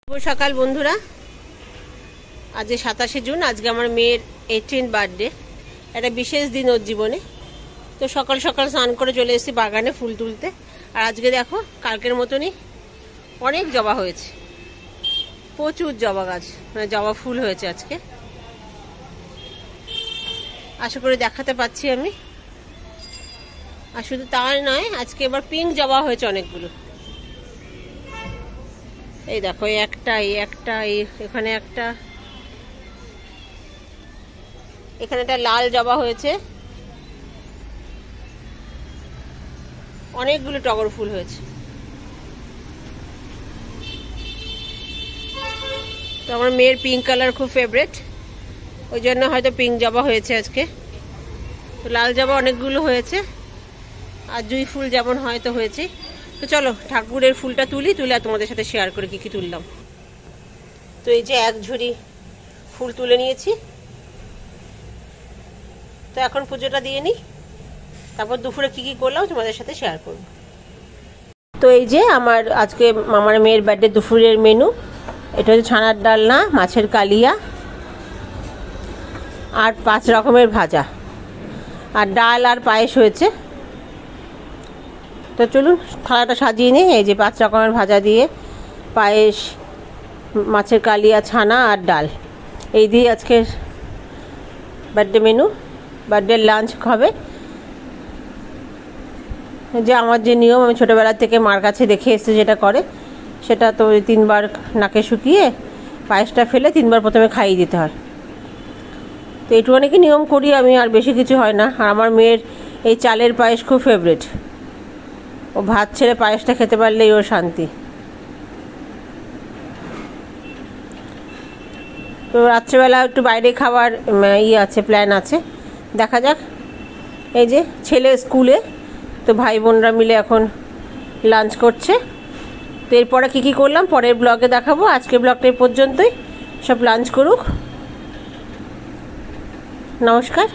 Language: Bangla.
শুভ সকাল বন্ধুরা। আজ 27শে জুন, আজকে আমার মেয়ের 18th বার্থডে। একটা বিশেষ দিন ওর জীবনে। তো সকাল সকাল স্নান করে চলে এসেছি বাগানে ফুল তুলতে। আর আজকে দেখো কালকের মতনই অনেক জবা হয়েছে, প্রচুর জবা গাছ, মানে জবা ফুল হয়েছে আজকে। আশা করি দেখাতে পাচ্ছি আমি। আর শুধু তাই নয়, আজকে এবার পিঙ্ক জবা হয়েছে অনেকগুলো। এই দেখো একটা এখানে একটা লাল জবা হয়েছে, অনেকগুলো টগর ফুল হয়েছে। তো আমার মেয়ের পিঙ্ক কালার খুব ফেভারিট, ওই জন্য হয়তো পিঙ্ক জবা হয়েছে আজকে। তো লাল জবা অনেকগুলো হয়েছে, আর জুঁই ফুল যেমন হয়তো হয়েছে। তো চলো ঠাকুরের ফুলটা তুলে তোমাদের সাথে শেয়ার করে কি তুললাম। তো এই যে এক ঝুড়ি ফুল তুলে নিয়েছি। তো এখন পুজোটা দিয়ে নিই, তারপর দুপুরে কি করলাম তোমাদের সাথে শেয়ার করব। তো এই যে আমার আজকে আমার মেয়ের বার্থডে দুপুরের মেনু। এটা হচ্ছে ছানার ডালনা, মাছের কালিয়া, আর 5 রকমের ভাজা, আর ডাল আর পায়েস হয়েছে। তো চলুন থালাটা সাজিয়ে নিই। এই যে 5 রকমের ভাজা দিয়ে পায়েস, মাছের কালিয়া, ছানা আর ডাল, এই দিয়ে আজকে বার্থডে মেনু, বার্থডে লাঞ্চ হবে। যে আমার যে নিয়ম, আমি ছোটোবেলা থেকে মার কাছে দেখে এসেছি যেটা করে, সেটা তো 3 বার নাকে শুকিয়ে পায়েসটা ফেলে 3 বার প্রথমে খাইয়ে দিতে হয়। তো এইটুখানি নিয়ম করি আমি, আর বেশি কিছু হয় না। আর আমার মেয়ের এই চালের পায়েস খুব ফেভারিট, ও ভাত ছেড়ে পায়েসটা খেতে পারলেই ওর শান্তি। তো রাত্রেবেলা একটু বাইরে খাবার আছে, প্ল্যান আছে, দেখা যাক। এই যে ছেলে স্কুলে, তো ভাই বোনরা মিলে এখন লাঞ্চ করছে। তো এরপরে কী করলাম পরের ব্লগে দেখাবো। আজকের ব্লগটা এই পর্যন্তই, সব লাঞ্চ করুক। নমস্কার।